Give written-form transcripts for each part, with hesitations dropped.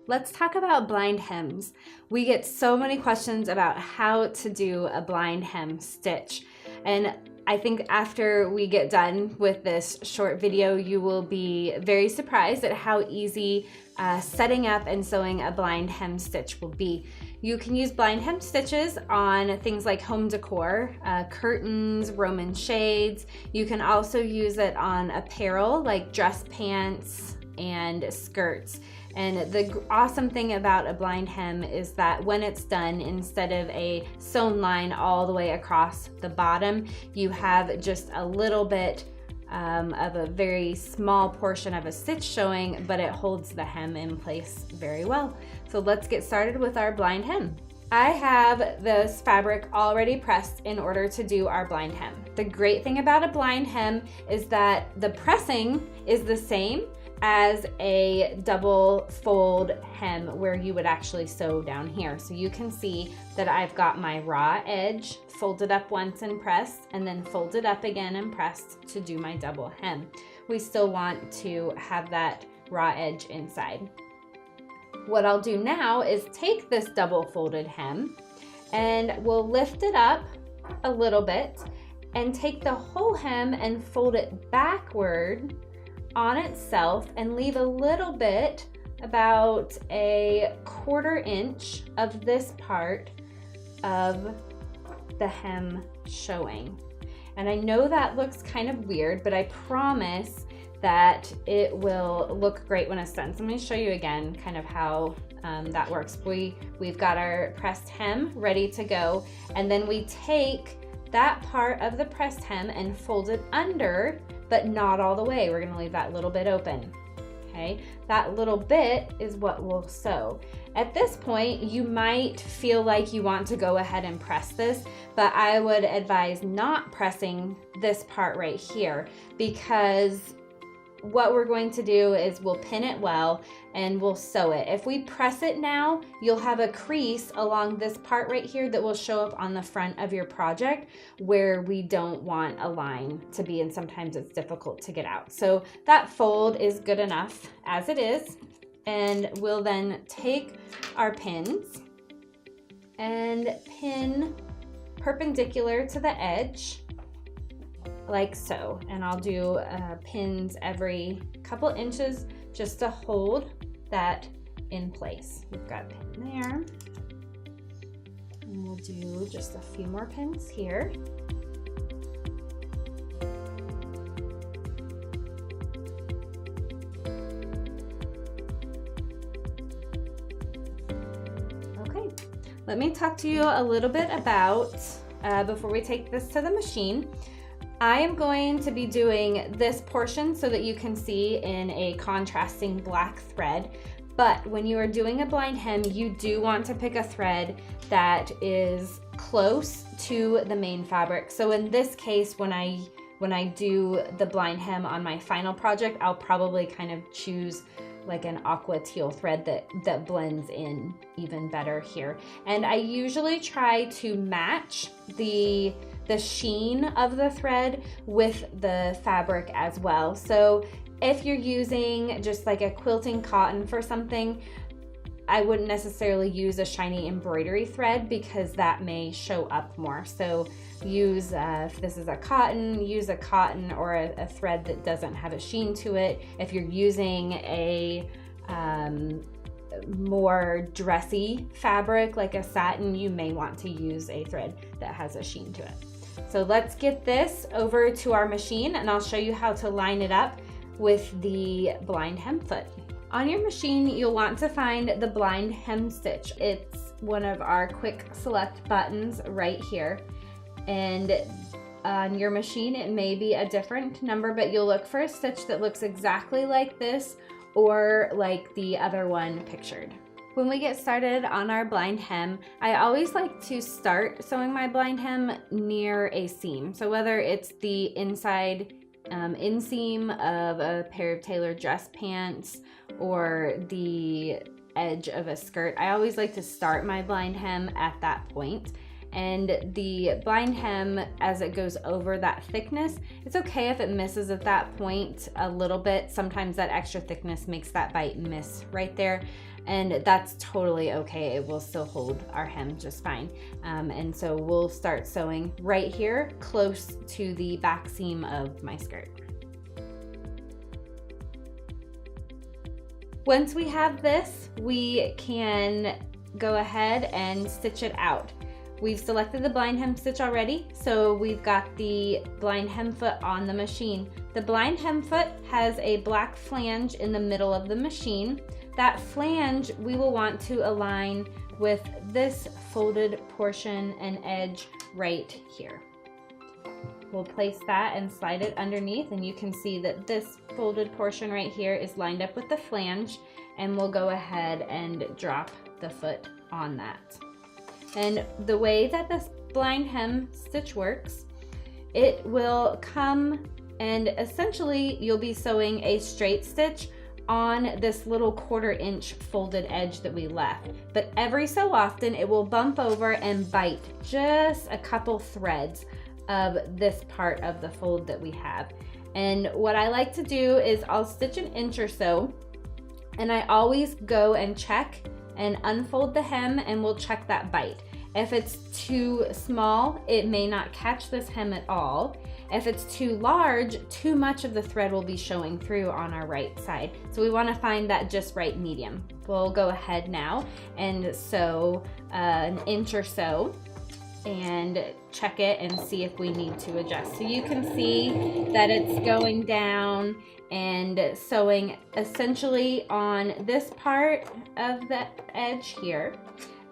Let's talk about blind hems. We get so many questions about how to do a blind hem stitch. And I think after we get done with this short video, you will be very surprised at how easy setting up and sewing a blind hem stitch will be. You can use blind hem stitches on things like home decor, curtains, Roman shades. You can also use it on apparel like dress pants and skirts. And the awesome thing about a blind hem is that when it's done, instead of a sewn line all the way across the bottom, you have just a little bit of a very small portion of a stitch showing, but it holds the hem in place very well. So let's get started with our blind hem. I have this fabric already pressed in order to do our blind hem. The great thing about a blind hem is that the pressing is the same as a double fold hem where you would actually sew down here. So you can see that I've got my raw edge folded up once and pressed, and then folded up again and pressed to do my double hem. We still want to have that raw edge inside. What I'll do now is take this double folded hem and we'll lift it up a little bit and take the whole hem and fold it backward on itself and leave a little bit, about a 1/4 inch of this part of the hem showing. And I know that looks kind of weird, but I promise that it will look great when it's done. So I'm going to show you again kind of how that works. We've got our pressed hem ready to go, and then we take that part of the pressed hem and fold it under, but not all the way. We're gonna leave that little bit open, okay? That little bit is what we'll sew. At this point, you might feel like you want to go ahead and press this, but I would advise not pressing this part right here, because what we're going to do is we'll pin it well and we'll sew it. If we press it now, you'll have a crease along this part right here that will show up on the front of your project where we don't want a line to be, and sometimes it's difficult to get out. So that fold is good enough as it is, and we'll then take our pins and pin perpendicular to the edge, like so. And I'll do pins every couple inches just to hold that in place. We've got a pin there, and we'll do just a few more pins here. Okay, let me talk to you a little bit about, before we take this to the machine, I am going to be doing this portion so that you can see in a contrasting black thread. But when you are doing a blind hem, you do want to pick a thread that is close to the main fabric. So in this case, when I do the blind hem on my final project, I'll probably kind of choose like an aqua teal thread that blends in even better here. And I usually try to match the sheen of the thread with the fabric as well. So if you're using just like a quilting cotton for something, I wouldn't necessarily use a shiny embroidery thread because that may show up more. So use, if this is a cotton, use a cotton or a thread that doesn't have a sheen to it. If you're using a more dressy fabric like a satin, you may want to use a thread that has a sheen to it. So let's get this over to our machine and I'll show you how to line it up with the blind hem foot. On your machine, you'll want to find the blind hem stitch. It's one of our quick select buttons right here. And on your machine, it may be a different number, but you'll look for a stitch that looks exactly like this or like the other one pictured. When we get started on our blind hem, I always like to start sewing my blind hem near a seam. So whether it's the inside inseam of a pair of tailored dress pants or the edge of a skirt, I always like to start my blind hem at that point. And the blind hem, as it goes over that thickness, it's okay if it misses at that point a little bit. Sometimes that extra thickness makes that bite miss right there. and that's totally okay. It will still hold our hem just fine. And so we'll start sewing right here close to the back seam of my skirt. Once we have this, we can go ahead and stitch it out. We've selected the blind hem stitch already, so we've got the blind hem foot on the machine. The blind hem foot has a black flange in the middle of the machine. That flange we will want to align with this folded portion and edge right here. We'll place that and slide it underneath, and you can see that this folded portion right here is lined up with the flange, and we'll go ahead and drop the foot on that. And the way that this blind hem stitch works, it will come and essentially you'll be sewing a straight stitch on this little 1/4 inch folded edge that we left. But every so often it will bump over and bite just a couple threads of this part of the fold that we have. And what I like to do is I'll stitch 1 inch or so, and I always go and check and unfold the hem, and we'll check that bite. If it's too small, it may not catch this hem at all. If it's too large, too much of the thread will be showing through on our right side. So we want to find that just right medium. We'll go ahead now and sew 1 inch or so and check it and see if we need to adjust. So you can see that it's going down and sewing essentially on this part of the edge here,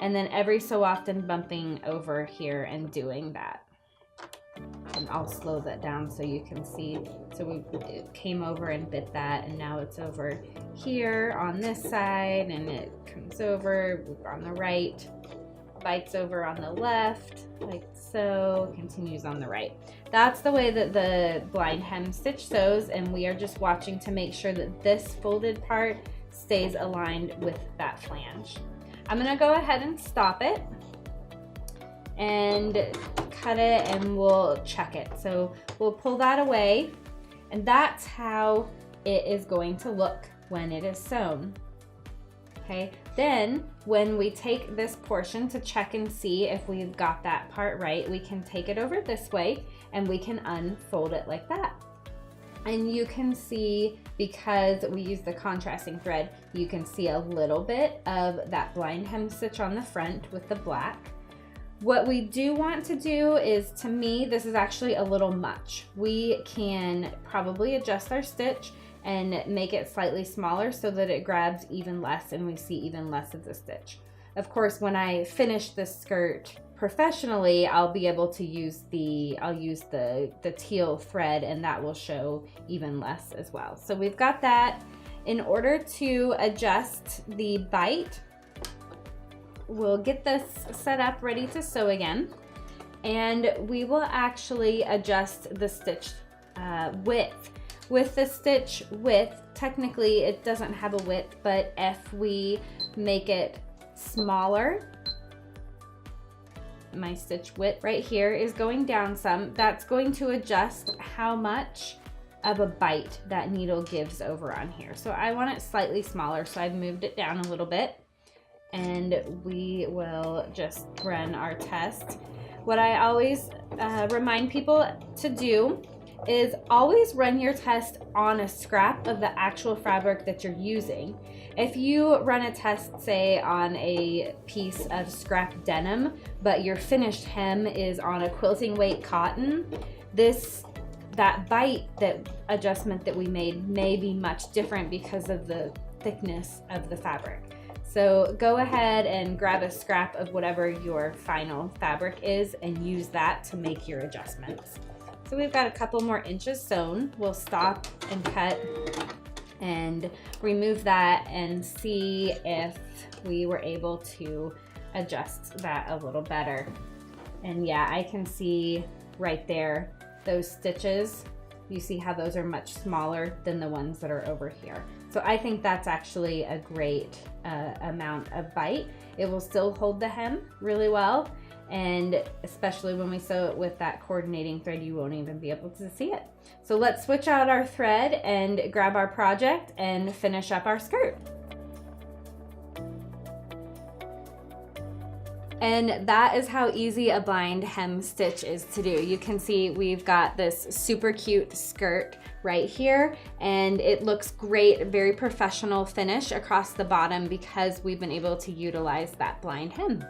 and then every so often bumping over here and doing that. And I'll slow that down so you can see. So it came over and bit that, and now it's over here on this side, and it comes over on the right, bites over on the left, like so, continues on the right. That's the way that the blind hem stitch sews, and we are just watching to make sure that this folded part stays aligned with that flange. I'm gonna go ahead and stop it and cut it, and we'll check it. So we'll pull that away, and that's how it is going to look when it is sewn. Okay, then when we take this portion to check and see if we've got that part right, we can take it over this way and we can unfold it like that. And you can see, because we use the contrasting thread, you can see a little bit of that blind hem stitch on the front with the black. What we do want to do is, to me, this is actually a little much. We can probably adjust our stitch and make it slightly smaller so that it grabs even less and we see even less of the stitch. Of course, when I finish this skirt professionally, I'll be able to use the teal thread, and that will show even less as well. So we've got that. In order to adjust the bite, we'll get this set up ready to sew again, and we will actually adjust the stitch width. With the stitch width, technically it doesn't have a width, but if we make it smaller, my stitch width right here is going down some. That's going to adjust how much of a bite that needle gives over on here. So I want it slightly smaller, so I've moved it down a little bit, and we will just run our test. What I always remind people to do is always run your test on a scrap of the actual fabric that you're using. If you run a test, say, on a piece of scrap denim, but your finished hem is on a quilting weight cotton, that bite, that adjustment that we made may be much different because of the thickness of the fabric. So go ahead and grab a scrap of whatever your final fabric is and use that to make your adjustments. So we've got a couple more inches sewn. We'll stop and cut and remove that and see if we were able to adjust that a little better. And yeah, I can see right there, those stitches, you see how those are much smaller than the ones that are over here. So I think that's actually a great amount of bite. It will still hold the hem really well, and especially when we sew it with that coordinating thread, you won't even be able to see it. So let's switch out our thread and grab our project and finish up our skirt. And that is how easy a blind hem stitch is to do. You can see we've got this super cute skirt right here, and it looks great, very professional finish across the bottom because we've been able to utilize that blind hem.